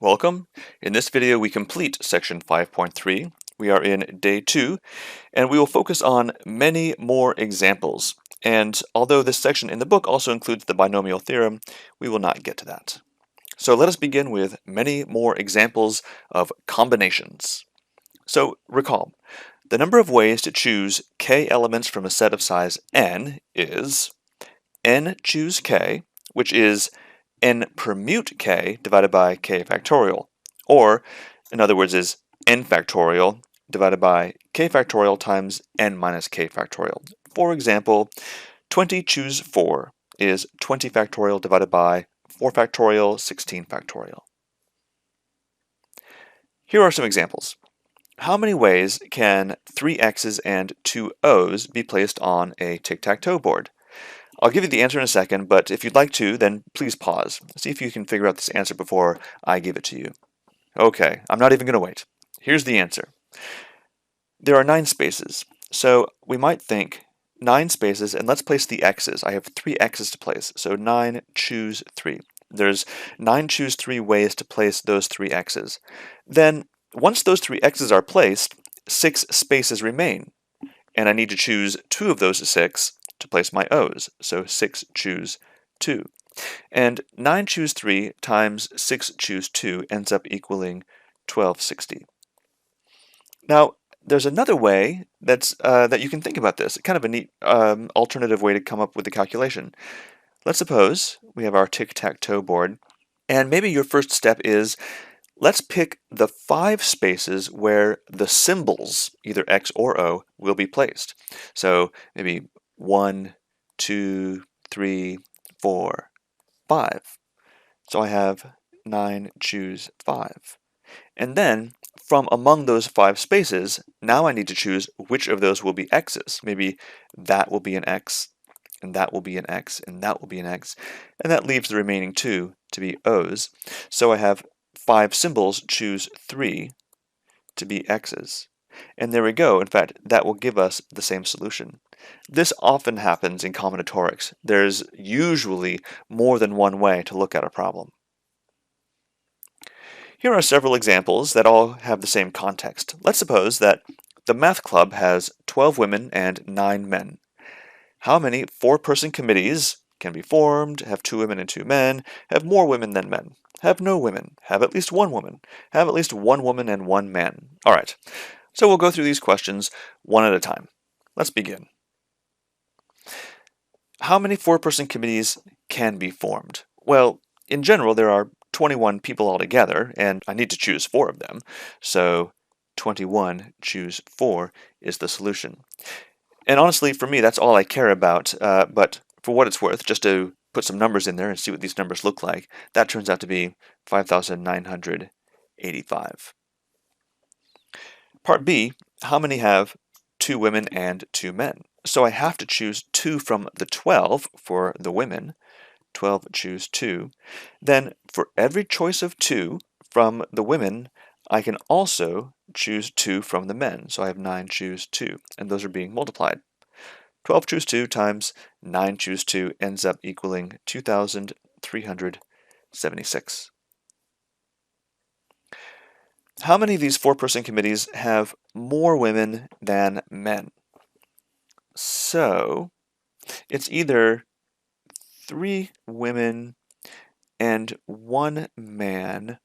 Welcome. In this video, we complete section 5.3. We are in day 2, and we will focus on many more examples. And although this section in the book also includes the binomial theorem, we will not get to that. So let us begin with many more examples of combinations. So recall, the number of ways to choose k elements from a set of size n is n choose k, which is n permute k divided by k factorial, or in other words is n factorial divided by k factorial times n minus k factorial. For example, 20 choose 4 is 20 factorial divided by 4 factorial, 16 factorial. Here are some examples. How many ways can 3 x's and 2 o's be placed on a tic-tac-toe board? I'll give you the answer in a second, but if you'd like to, then please pause. See if you can figure out this answer before I give it to you. Okay, I'm not even going to wait. Here's the answer. There are 9 spaces, so we might think 9 spaces, and let's place the x's. I have 3 x's to place, so 9 choose 3. There's 9 choose 3 ways to place those 3 x's. Then, once those 3 x's are placed, 6 spaces remain, and I need to choose 2 of those 6 to place my o's, so 6 choose 2. And 9 choose 3 times 6 choose 2 ends up equaling 1260. Now, there's another way that you can think about this, kind of a neat alternative way to come up with the calculation. Let's suppose we have our tic-tac-toe board, and maybe your first step is, let's pick the 5 spaces where the symbols, either X or O, will be placed. So maybe 1, 2, 3, 4, 5. So I have 9 choose 5. And then, from among those 5 spaces, now I need to choose which of those will be x's. Maybe that will be an x, and that will be an x, and that will be an x, and that leaves the remaining 2 to be o's. So I have 5 symbols choose 3 to be x's. And there we go. In fact, that will give us the same solution. This often happens in combinatorics. There's usually more than one way to look at a problem. Here are several examples that all have the same context. Let's suppose that the math club has 12 women and 9 men. How many 4-person committees can be formed, have 2 women and 2 men, have more women than men, have no women, have at least 1 woman, have at least 1 woman and 1 man? All right, so we'll go through these questions one at a time. Let's begin. How many 4-person committees can be formed? Well, in general, there are 21 people altogether, and I need to choose 4 of them. So 21 choose 4 is the solution. And honestly, for me, that's all I care about. But for what it's worth, just to put some numbers in there and see what these numbers look like, that turns out to be 5,985. Part B, how many have 2 women and 2 men? So I have to choose 2 from the 12 for the women. 12 choose 2. Then for every choice of 2 from the women, I can also choose 2 from the men. So I have 9 choose 2, and those are being multiplied. 12 choose 2 times 9 choose 2 ends up equaling 2,376. How many of these 4-person committees have more women than men? So it's either 3 women and 1 man,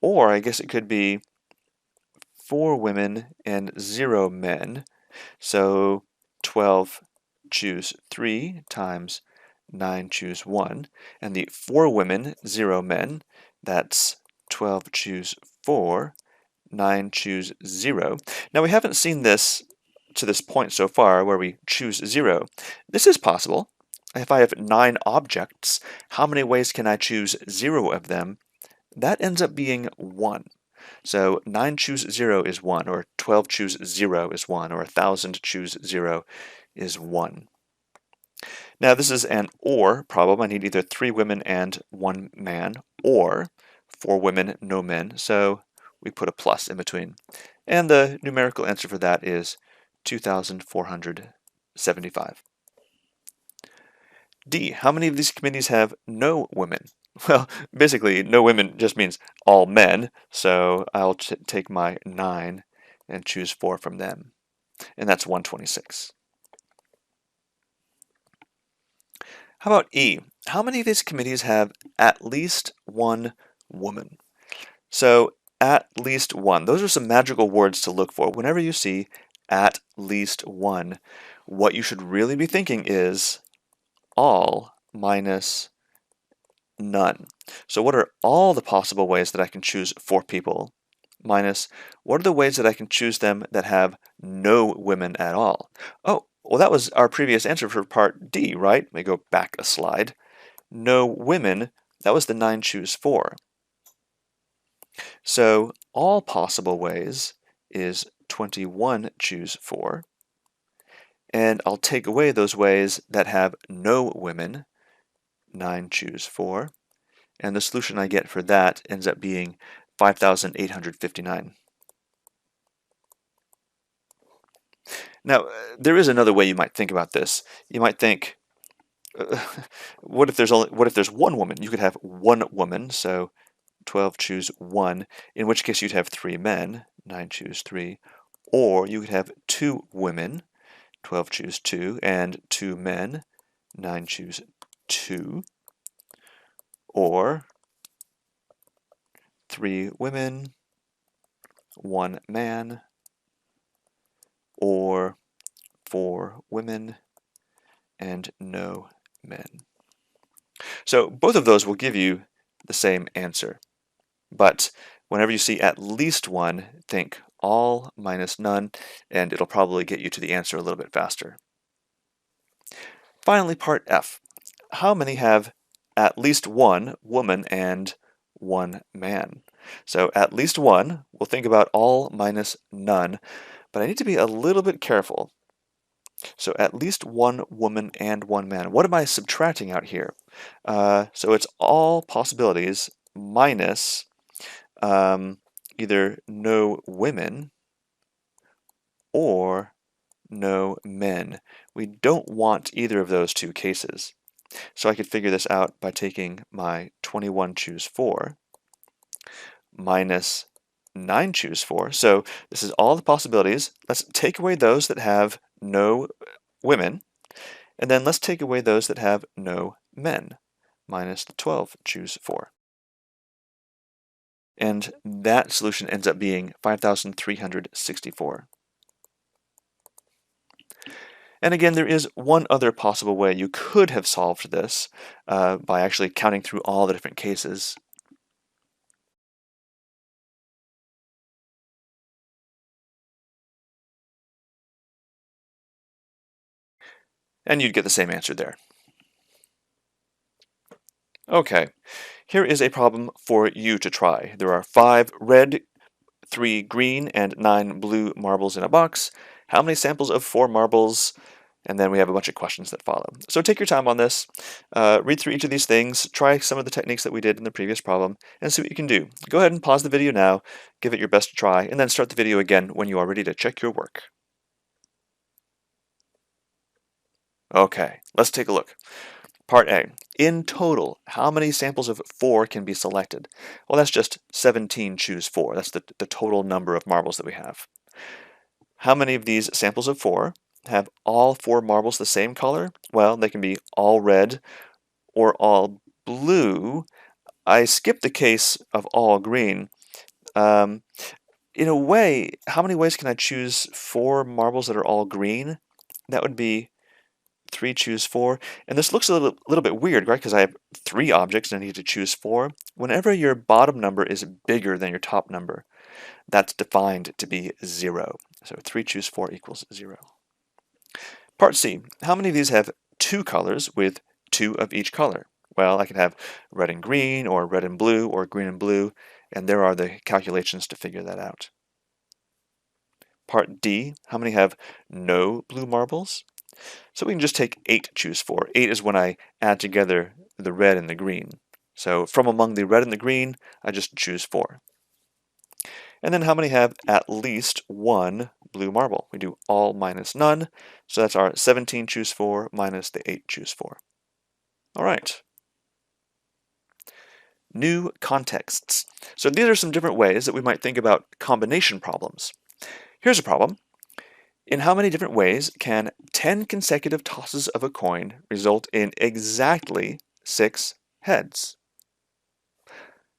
or I guess it could be 4 women and 0 men. So 12 choose 3 times 9 choose 1, and the 4 women, 0 men, that's 12 choose 4, 9 choose 0. Now we haven't seen this to this point so far where we choose 0. This is possible. If I have 9 objects, how many ways can I choose 0 of them? That ends up being 1. So 9 choose 0 is 1, or 12 choose 0 is 1, or 1,000 choose 0 is 1. Now this is an or problem. I need either 3 women and 1 man, or 4 women, no men, so we put a plus in between. And the numerical answer for that is 2,475. D, how many of these committees have no women? Well, basically, no women just means all men, so I'll take my 9 and choose 4 from them, and that's 126. How about E? How many of these committees have at least one woman? So, at least one. Those are some magical words to look for. Whenever you see at least one, what you should really be thinking is all minus none. So what are all the possible ways that I can choose 4 people minus what are the ways that I can choose them that have no women at all? Oh, well, that was our previous answer for part D, right? Let me go back a slide. No women, that was the 9 choose 4. So all possible ways is 21 choose 4. And I'll take away those ways that have no women, 9 choose 4. And the solution I get for that ends up being 5,859. Now, there is another way you might think about this. You might think, uh, what if there's one woman? You could have one woman, so 12 choose 1, in which case you'd have 3 men, 9 choose 3, or you could have 2 women, 12 choose 2, and 2 men, 9 choose 2, or 3 women, 1 man, or 4 women, and no men. So both of those will give you the same answer. But whenever you see at least one, think all minus none, and it'll probably get you to the answer a little bit faster. Finally, part F. How many have at least one woman and one man? So at least one, we'll think about all minus none, but I need to be a little bit careful. So at least one woman and one man. What am I subtracting out here? So it's all possibilities minus either no women or no men. We don't want either of those two cases. So I could figure this out by taking my 21 choose 4 minus 9 choose 4. So this is all the possibilities. Let's take away those that have no women, and then let's take away those that have no men, minus the 12 choose 4. And that solution ends up being 5,364. And again, there is one other possible way you could have solved this by actually counting through all the different cases. And you'd get the same answer there. Okay, here is a problem for you to try. There are 5 red, 3 green, and 9 blue marbles in a box. How many samples of 4 marbles? And then we have a bunch of questions that follow. So take your time on this, read through each of these things, try some of the techniques that we did in the previous problem, and see what you can do. Go ahead and pause the video now, give it your best try, and then start the video again when you are ready to check your work. Okay, let's take a look. Part A. In total, how many samples of 4 can be selected? Well, that's just 17 choose 4. That's the total number of marbles that we have. How many of these samples of 4 have all 4 marbles the same color? Well, they can be all red or all blue. I skipped the case of all green. In a way, how many ways can I choose 4 marbles that are all green? That would be 3 choose 4. And this looks a little bit weird, right? Because I have 3 objects and I need to choose 4. Whenever your bottom number is bigger than your top number, that's defined to be 0. So 3 choose 4 equals 0. Part C. How many of these have 2 colors with 2 of each color? Well, I can have red and green, or red and blue, or green and blue, and there are the calculations to figure that out. Part D. How many have no blue marbles? So we can just take 8 choose 4. 8 is when I add together the red and the green. So from among the red and the green, I just choose 4. And then how many have at least 1 blue marble? We do all minus none. So that's our 17 choose 4 minus the 8 choose 4. All right. new contexts. So these are some different ways that we might think about combination problems. Here's a problem. In how many different ways can 10 consecutive tosses of a coin result in exactly 6 heads?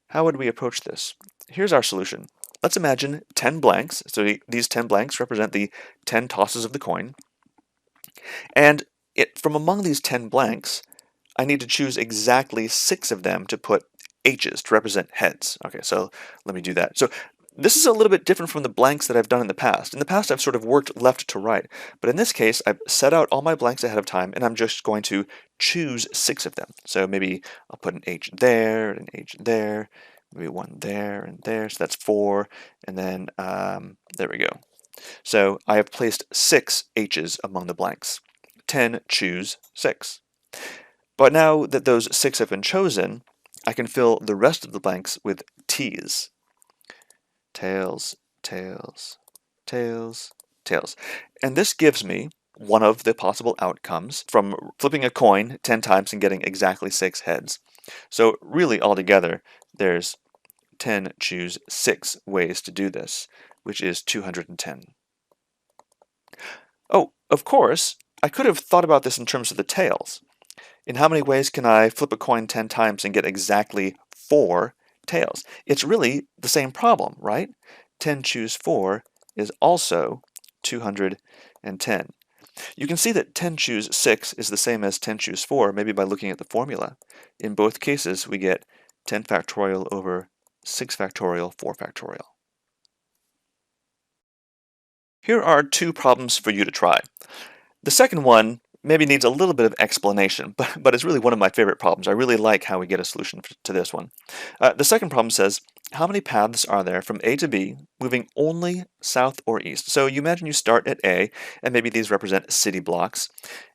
How would we approach this? Here's our solution. Let's imagine 10 blanks. So these 10 blanks represent the 10 tosses of the coin. And from among these 10 blanks, I need to choose exactly 6 of them to put H's to represent heads. Okay, so let me do that. So this is a little bit different from the blanks that I've done in the past. In the past, I've sort of worked left to right. But in this case, I've set out all my blanks ahead of time, and I'm just going to choose 6 of them. So maybe I'll put an H there, and an H there, maybe one there and there. So that's 4. And then there we go. So I have placed 6 H's among the blanks. 10 choose 6. But now that those 6 have been chosen, I can fill the rest of the blanks with T's. Tails, tails, tails, tails. And this gives me one of the possible outcomes from flipping a coin 10 times and getting exactly 6 heads. So really altogether, there's 10 choose 6 ways to do this, which is 210. Oh, of course, I could have thought about this in terms of the tails. In how many ways can I flip a coin 10 times and get exactly 4 tails? It's really the same problem, right? 10 choose 4 is also 210. You can see that 10 choose 6 is the same as 10 choose 4, maybe by looking at the formula. In both cases, we get 10 factorial over 6 factorial, 4 factorial. Here are 2 problems for you to try. The second one maybe needs a little bit of explanation, but it's really one of my favorite problems. I really like how we get a solution to this one. The second problem says, how many paths are there from A to B moving only south or east? So you imagine you start at A, and maybe these represent city blocks,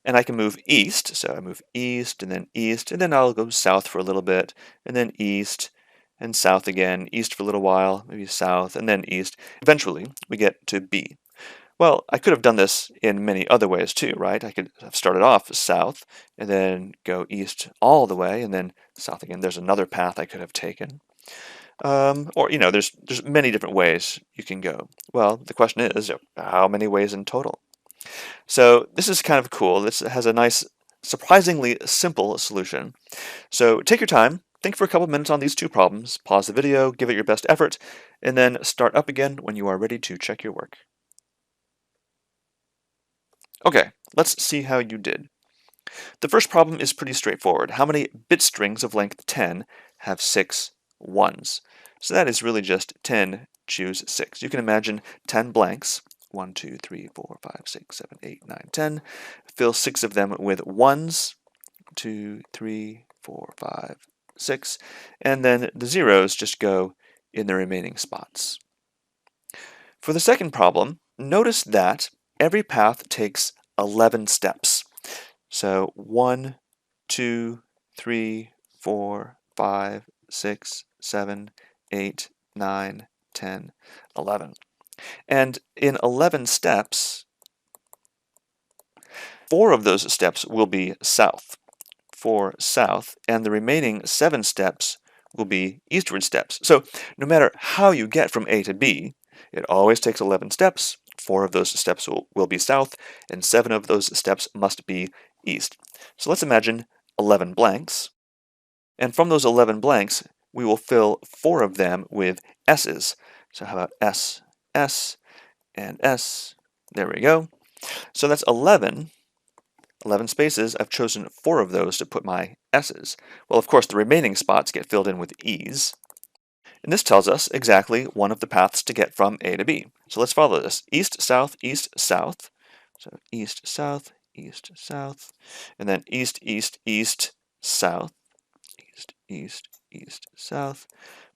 and I can move east. So I move east, and then I'll go south for a little bit, and then east, and south again, east for a little while, maybe south, and then east. Eventually, we get to B. Well, I could have done this in many other ways too, right? I could have started off south and then go east all the way and then south again. There's another path I could have taken. Or, there's many different ways you can go. Well, the question is, how many ways in total? So this is kind of cool. This has a nice, surprisingly simple solution. So take your time, think for a couple minutes on these 2 problems, pause the video, give it your best effort, and then start up again when you are ready to check your work. Okay, let's see how you did. The first problem is pretty straightforward. How many bit strings of length 10 have 6 ones? So that is really just 10 choose 6. You can imagine 10 blanks, 1, 2, 3, 4, 5, 6, 7, 8, 9, 10. Fill 6 of them with ones, 2, 3, 4, 5, 6, and then the zeros just go in the remaining spots. For the second problem, notice that every path takes 11 steps. So 1, 2, 3, 4, 5, 6, 7, 8, 9, 10, 11. And in 11 steps, 4 of those steps will be south, and the remaining 7 steps will be eastward steps. So no matter how you get from A to B, it always takes 11 steps. 4 of those steps will be south, and 7 of those steps must be east. So let's imagine 11 blanks. And from those 11 blanks, we will fill 4 of them with S's. So how about S, S, and S? There we go. So that's 11 spaces. I've chosen 4 of those to put my S's. Well, of course, the remaining spots get filled in with E's. And this tells us exactly one of the paths to get from A to B. So let's follow this. East, south, east, south. So east, south, and then east, east, east, south, east, east, east, south,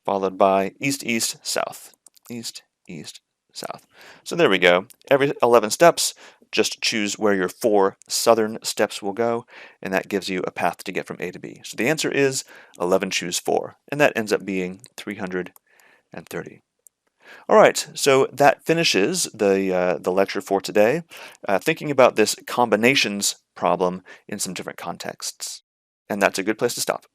followed by east, east, south, east, east, south. So there we go. Every 11 steps, just choose where your 4 southern steps will go, and that gives you a path to get from A to B. So the answer is 11 choose 4, and that ends up being 330. All right, so that finishes the lecture for today, thinking about this combinations problem in some different contexts. And that's a good place to stop.